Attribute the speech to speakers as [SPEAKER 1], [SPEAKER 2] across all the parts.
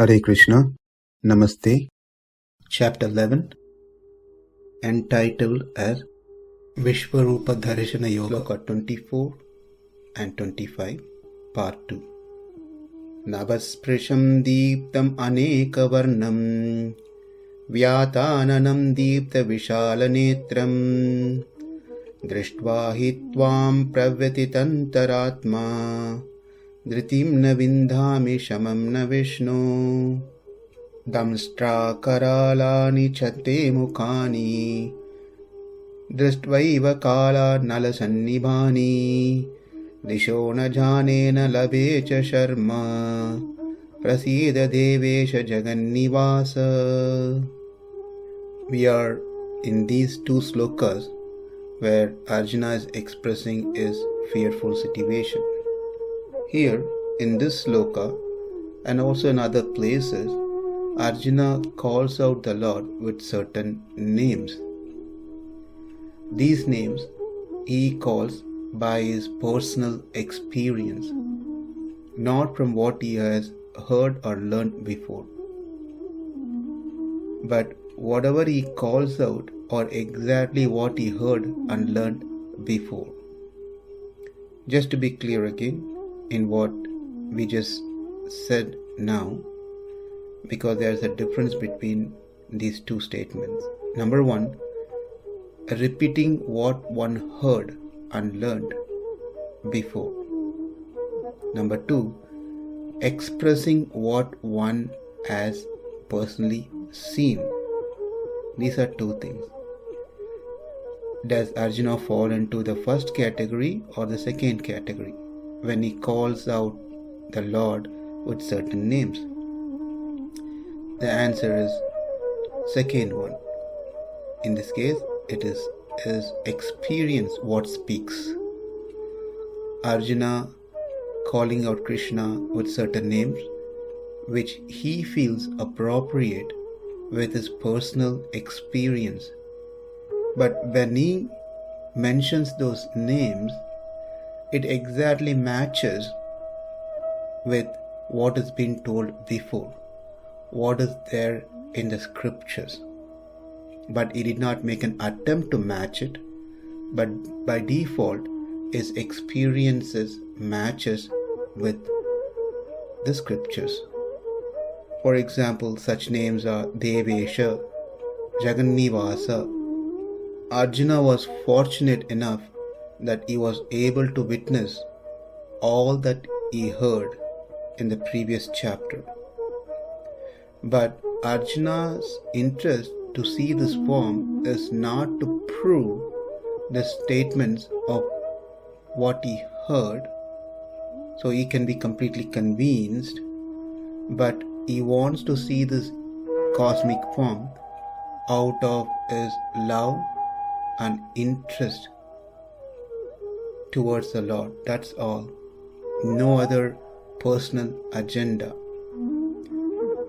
[SPEAKER 1] Hare Krishna, Namaste. Chapter 11, entitled as Vishwarupa Dharshana Yoga, Sloka 24 and 25, Part 2. nabhaḥ-spṛśaṁ dīptam aneka-varṇaṁ vyāttānanaṁ dīpta-viśāla-netram dṛṣṭvā hi tvāṁ pravyathitāntar-ātmā dhṛtiṁ na vindāmi śamaṁ na viṣṇo daṁṣṭrā-karālāni chate mukhāni dṛṣṭvaiva kālānala-sannibhāni diśo na jāne na labhe śarma prasīda deveśa jagan-nivāsa. We are in these two slokas where Arjuna is expressing his fearful situation. Here in this sloka and also in other places, Arjuna calls out the Lord with certain names. These names he calls by his personal experience, not from what he has heard or learned before. But whatever he calls out or exactly what he heard and learned before. Just to be clear again in what we just said now, because there is a difference between these two statements. Number one, repeating what one heard and learned before. Number two, expressing what one has personally seen. These are two things. Does Arjuna fall into the first category or the second category when he calls out the Lord with certain names? The answer is second one. In this case, it is his experience what speaks. Arjuna calling out Krishna with certain names which he feels appropriate with his personal experience. But when he mentions those names, it exactly matches with what has been told before, what is there in the scriptures. But he did not make an attempt to match it, but by default his experiences matches with the scriptures. For example, such names are deveśa, jagan-nivāsa. Arjuna was fortunate enough that he was able to witness all that he heard in the previous chapter. But Arjuna's interest to see this form is not to prove the statements of what he heard, so he can be completely convinced, but he wants to see this cosmic form out of his love and interest towards the Lord. That's all. No other personal agenda.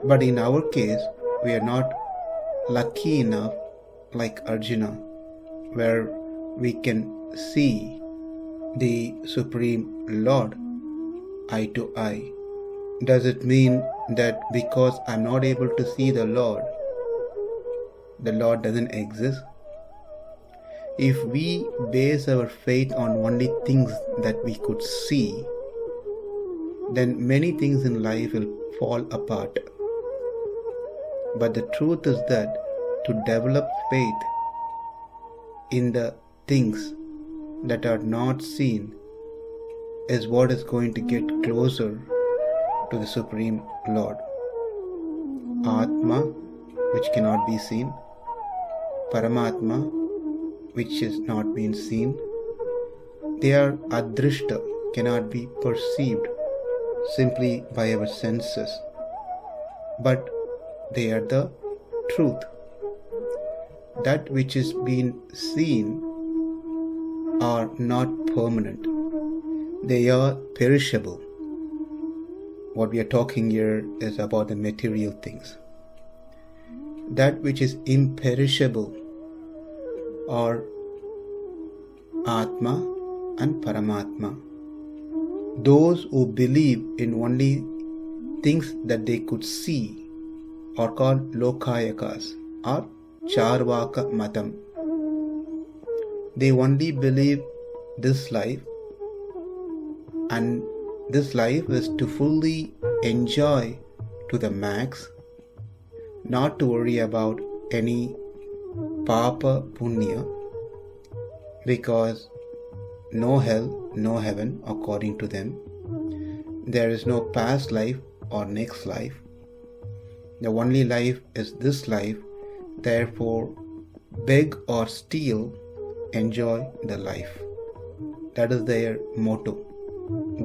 [SPEAKER 1] But in our case, we are not lucky enough like Arjuna, where we can see the Supreme Lord eye to eye. Does it mean that because I'm not able to see the Lord doesn't exist? If we base our faith on only things that we could see, then many things in life will fall apart. But the truth is that to develop faith in the things that are not seen is what is going to get closer to the Supreme Lord. Atma, which cannot be seen. Paramatma, which is not being seen. They are adrishta, cannot be perceived simply by our senses. But they are the truth. That which is being seen are not permanent. They are perishable. What we are talking here is about the material things. That which is imperishable are Atma and Paramatma. Those who believe in only things that they could see are called lokayakas or charvaka matam. They only believe this life, and this life is to fully enjoy to the max, not to worry about any papa punya, because no hell, no heaven according to them. There is no past life or next life. The only life is this life. Therefore, beg or steal, enjoy the life. That is their motto.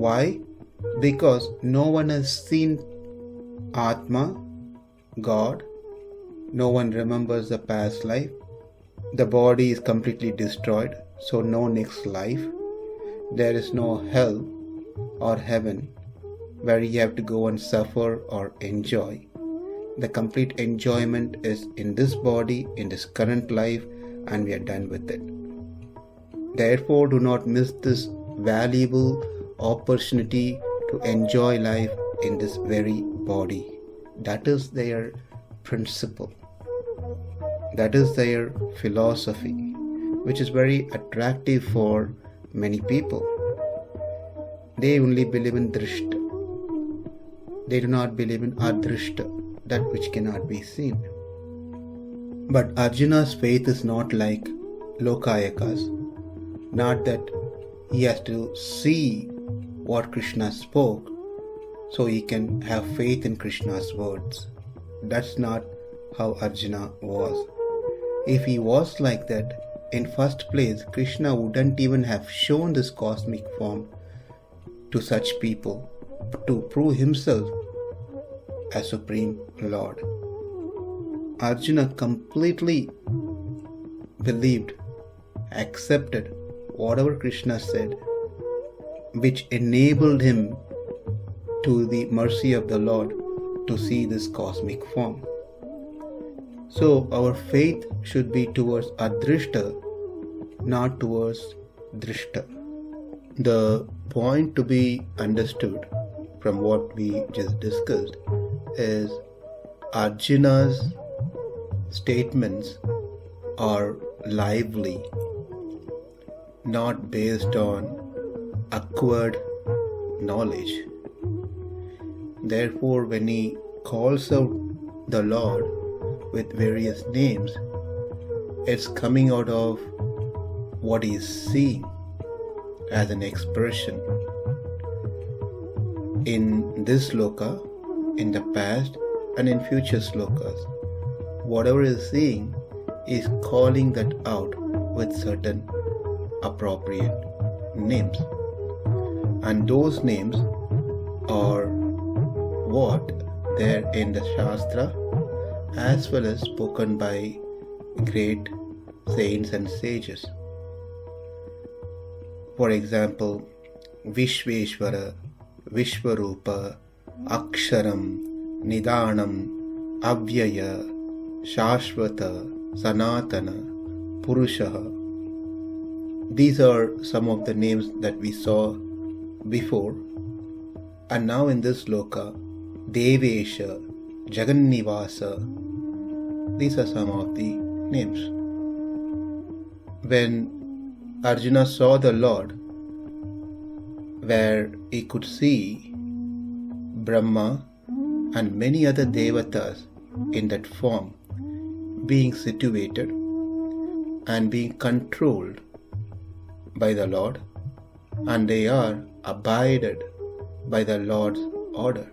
[SPEAKER 1] Why? Because no one has seen Atma, God. No one remembers the past life. The body is completely destroyed, so no next life. There is no hell or heaven where you have to go and suffer or enjoy. The complete enjoyment is in this body, in this current life, and we are done with it. Therefore, do not miss this valuable opportunity to enjoy life in this very body. That is their principle. That is their philosophy, which is very attractive for many people. They only believe in dṛṣṭvā. They do not believe in adṛṣṭvā, that which cannot be seen. But Arjuna's faith is not like lokayakas. Not that he has to see what Krishna spoke so he can have faith in Krishna's words. That's not how Arjuna was. If he was like that, in first place, Krishna wouldn't even have shown this cosmic form to such people to prove himself as Supreme Lord. Arjuna completely believed, accepted whatever Krishna said, which enabled him to the mercy of the Lord to see this cosmic form. So our faith should be towards adṛṣṭvā, not towards dṛṣṭvā. The point to be understood from what we just discussed is Arjuna's statements are lively, not based on acquired knowledge. Therefore, when he calls out the Lord with various names, it's coming out of what he is seeing as an expression. In this sloka, in the past and in future slokas, whatever he is seeing is calling that out with certain appropriate names. And those names are what there in the Shastra as well as spoken by great saints and sages. For example, Vishveshvara, Vishvarupa, Aksharam, Nidhanam, Avyaya, Shashvata, Sanatana, Purushaha. These are some of the names that we saw before. And now in this sloka, deveśa, jagan-nivāsa, these are some of the names. When Arjuna saw the Lord, where he could see Brahma and many other devatas in that form being situated and being controlled by the Lord, and they are abided by the Lord's order.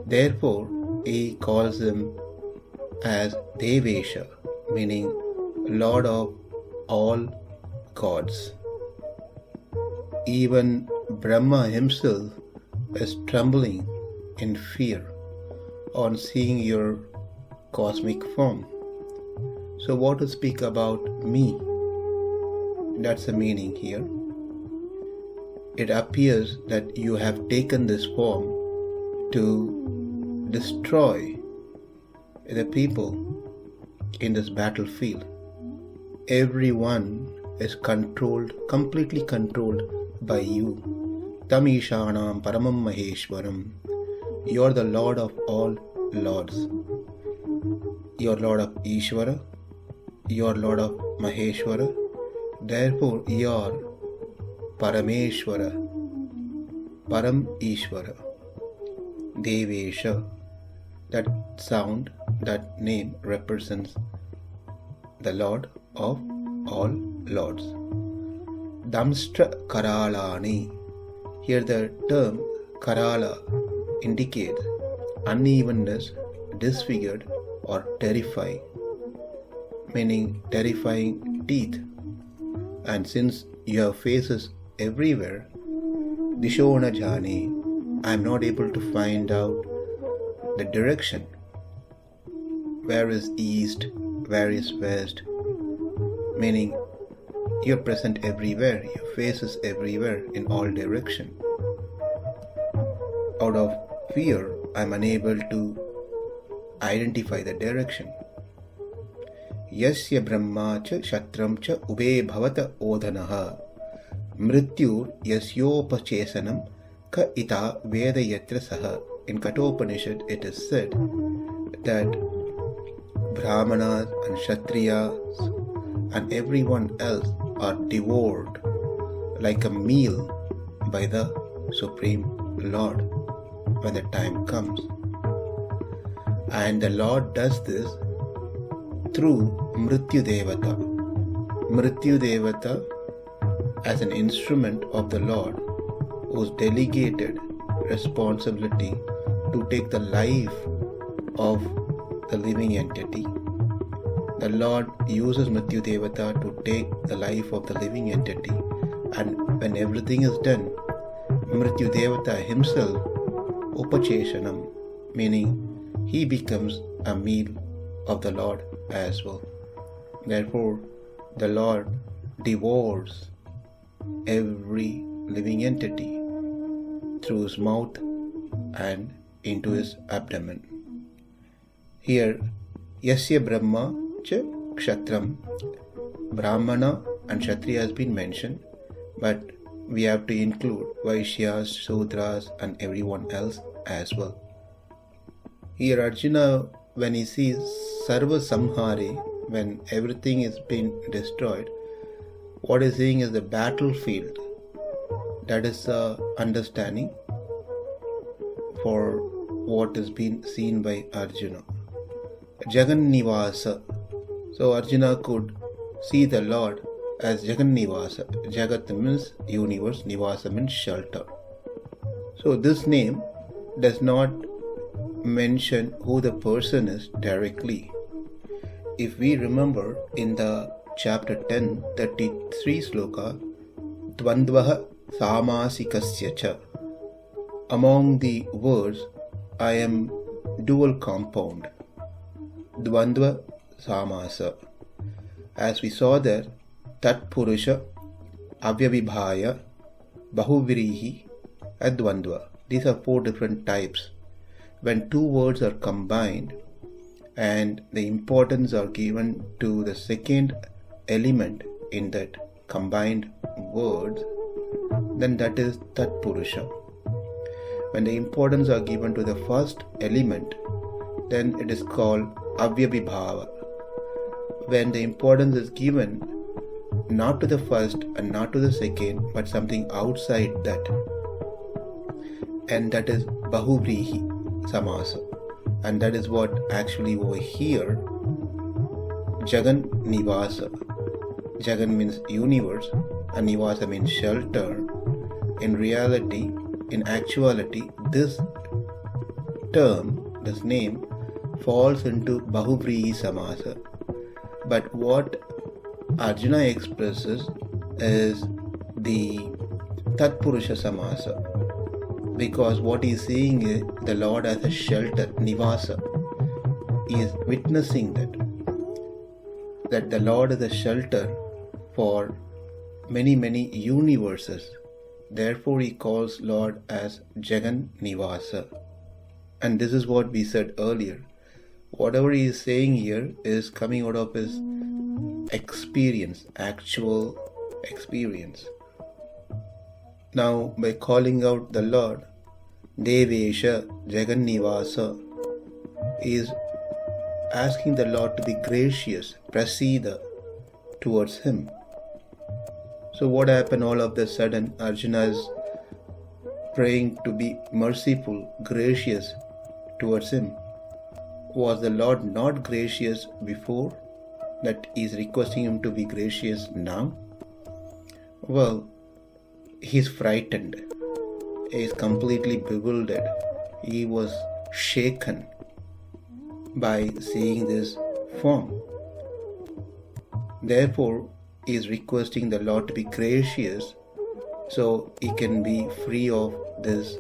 [SPEAKER 1] Therefore, he calls him as deveśa, meaning Lord of all gods. Even Brahma himself is trembling in fear on seeing your cosmic form. So what to speak about me? That's the meaning here. It appears that you have taken this form to destroy the people in this battlefield. Everyone is controlled, completely controlled by you. Tam īśāṇaṁ paramam maheshwaram You are the Lord of all lords. You are Lord of Ishvara. You are Lord of Maheshwara. Therefore, you are Parameshwara, Param Ishvara, deveśa. That sound, that name represents the Lord of all lords. daṁṣṭrā-karālāni. Here the term Karala indicates unevenness, disfigured or terrifying, meaning terrifying teeth. And since you have faces everywhere, diśo jāne, I am not able to find out the direction. Where is east? Where is west? Meaning you are present everywhere, your face is everywhere in all directions. Out of fear, I am unable to identify the direction. Yasya brahma cha kshatram cha ube bhavata odhanaha mrityur yasyopachesanam ka ita veda yatra saha. In Kathopanishad it is said that Brahmanas and Kshatriyas and everyone else are devoured like a meal by the Supreme Lord when the time comes. And the Lord does this through Mrityu Devata. Mrityu Devata as an instrument of the Lord whose delegated responsibility to take the life of the living entity. The Lord uses Mrityu Devata to take the life of the living entity, and when everything is done, Mrityu Devata himself upachesanam, meaning he becomes a meal of the Lord as well. Therefore, the Lord devours every living entity through his mouth and into his abdomen. Here, Yasya Brahma cha Kshatram, Brahmana and Kshatriya has been mentioned, but we have to include Vaishyas, Sudras and everyone else as well. Here Arjuna, when he sees Sarva Samhare, when everything is being destroyed, what he's seeing is the battlefield. That is the understanding for what is being seen by Arjuna. Jagan-nivāsa. So Arjuna could see the Lord as jagan-nivāsa. Jagat means universe, nivāsa means shelter. So this name does not mention who the person is directly. If we remember in the chapter 10, 33 sloka, dvandvaha sāmāsikasya cha. Among the words, I am dual compound. Dvandva samasa. As we saw there, tat purusha, avyavibhaya, bahuvirihi, and dvandva. These are 4 different types. When 2 words are combined and the importance are given to the second element in that combined words, then that is tat purusha. When the importance are given to the first element, then it is called avyavibhava. When the importance is given not to the first and not to the second, but something outside that, and that is bahuvrihi samasa. And that is what actually over here jagan-nivāsa. Jagan means universe and nivāsa means shelter. In reality, in actuality, this term, this name, falls into bahuvrihi samasa. But what Arjuna expresses is the tatpurusha samasa, because what he is seeing is the Lord as a shelter, nivāsa. He is witnessing that the Lord is a shelter for many universes. Therefore he calls Lord as jagan-nivāsa. And this is what we said earlier. Whatever he is saying here is coming out of his experience, actual experience. Now, by calling out the Lord, deveśa, jagan-nivāsa is asking the Lord to be gracious, prasīda, towards him. So what happened all of a sudden? Arjuna is praying to be merciful, gracious towards him. Was the Lord not gracious before that he is requesting him to be gracious now? Well, he is frightened. He is completely bewildered. He was shaken by seeing this form. Therefore, he is requesting the Lord to be gracious so he can be free of this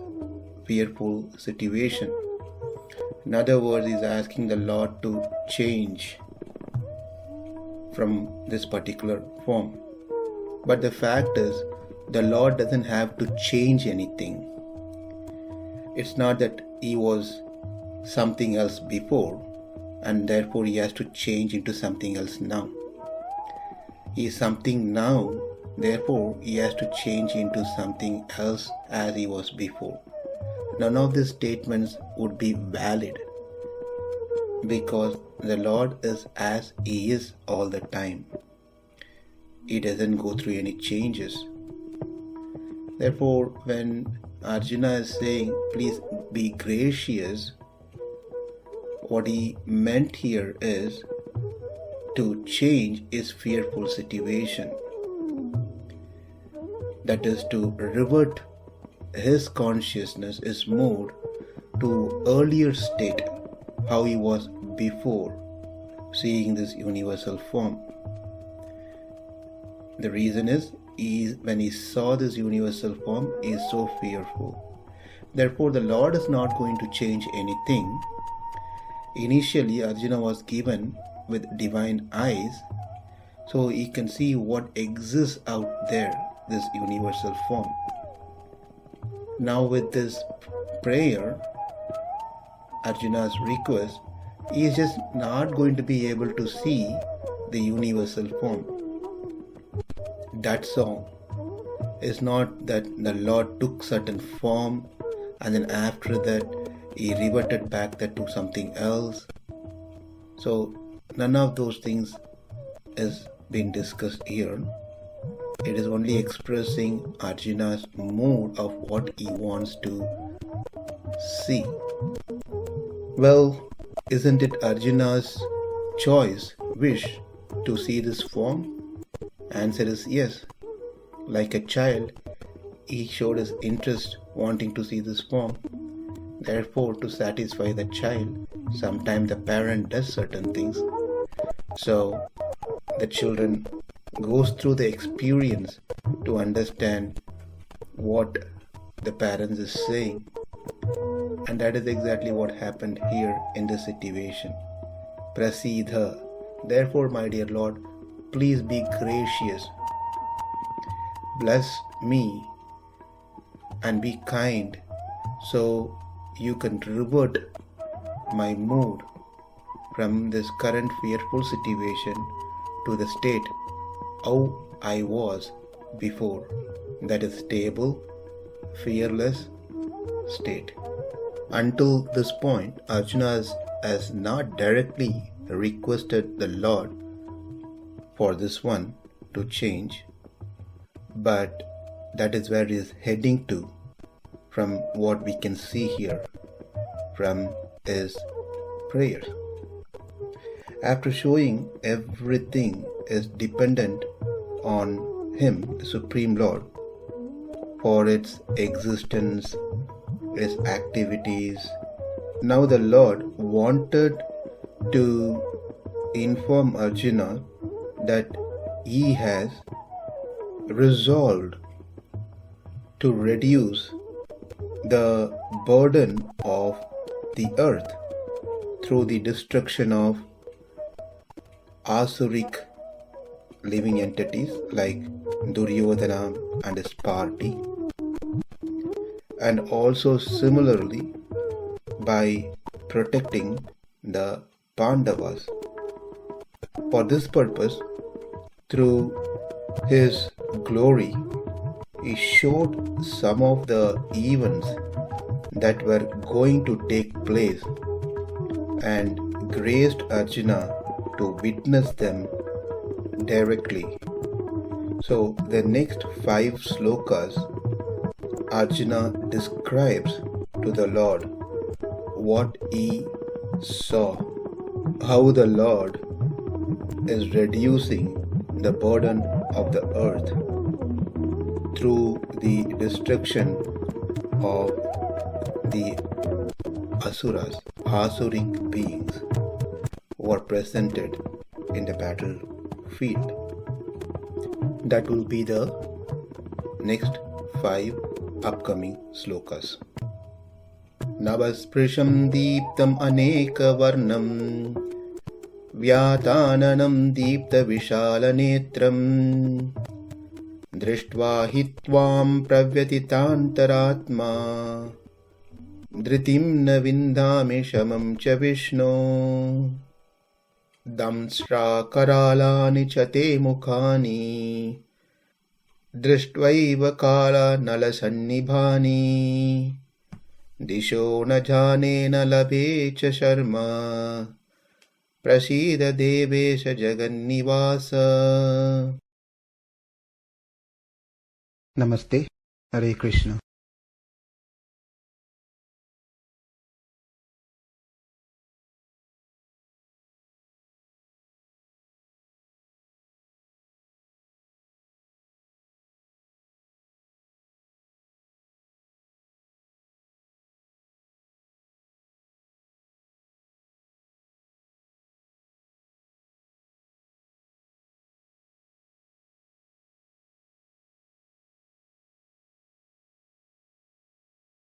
[SPEAKER 1] fearful situation. In other words, he is asking the Lord to change from this particular form. But the fact is, the Lord doesn't have to change anything. It's not that he was something else before and therefore he has to change into something else now. He is something now, therefore he has to change into something else as he was before. None of these statements would be valid because the Lord is as he is all the time. He doesn't go through any changes. Therefore, when Arjuna is saying, please be gracious, what he meant here is to change his fearful situation. That is to revert his consciousness, his mood, to earlier state, how he was before seeing this universal form. The reason is, when he saw this universal form, he is so fearful. Therefore, the Lord is not going to change anything. Initially, Arjuna was given with divine eyes, so he can see what exists out there, this universal form. Now with this prayer, Arjuna's request, he is just not going to be able to see the universal form. That's all. It's not that the Lord took certain form and then after that he reverted back that to something else. So none of those things is being discussed here. It is only expressing Arjuna's mood of what he wants to see. Well, isn't it Arjuna's choice, wish to see this form? Answer is yes. Like a child, he showed his interest wanting to see this form. Therefore, to satisfy the child, sometimes the parent does certain things. So, the children goes through the experience to understand what the parents is saying. And that is exactly what happened here in this situation. Prasīda. Therefore, my dear Lord, please be gracious. Bless me and be kind so you can revert my mood from this current fearful situation to the state how I was before. That is stable, fearless state. Until this point, Arjuna has not directly requested the Lord for this one to change, but that is where he is heading to from what we can see here from his prayers. After showing everything is dependent on him, the Supreme Lord, for its existence, its activities, now the Lord wanted to inform Arjuna that he has resolved to reduce the burden of the earth through the destruction of asuric living entities like Duryodhana and his party, and also similarly by protecting the Pandavas. For this purpose, through his glory, he showed some of the events that were going to take place and graced Arjuna to witness them directly. So the next 5 slokas, Arjuna describes to the Lord what he saw, how the Lord is reducing the burden of the earth through the destruction of the asuras, asuric beings who are presented in the battlefield. That will be the next 5 upcoming slokas. nabhaḥ-spṛśaṁ dīptam aneka-varṇaṁ vyāttānanaṁ dīpta-viśāla-netram dṛṣṭvā hi tvāṁ pravyathitāntar-ātmā dhṛtiṁ vindāmi śamaṁ ca viṣṇo daṁṣṭrā-karālāni ca te mukhāni dṛṣṭvaiva kālānala-sannibhāni diśo na jāne na labhe ca śarma prasīda deveśa jagan-nivāsa. Namaste. Hare Krishna.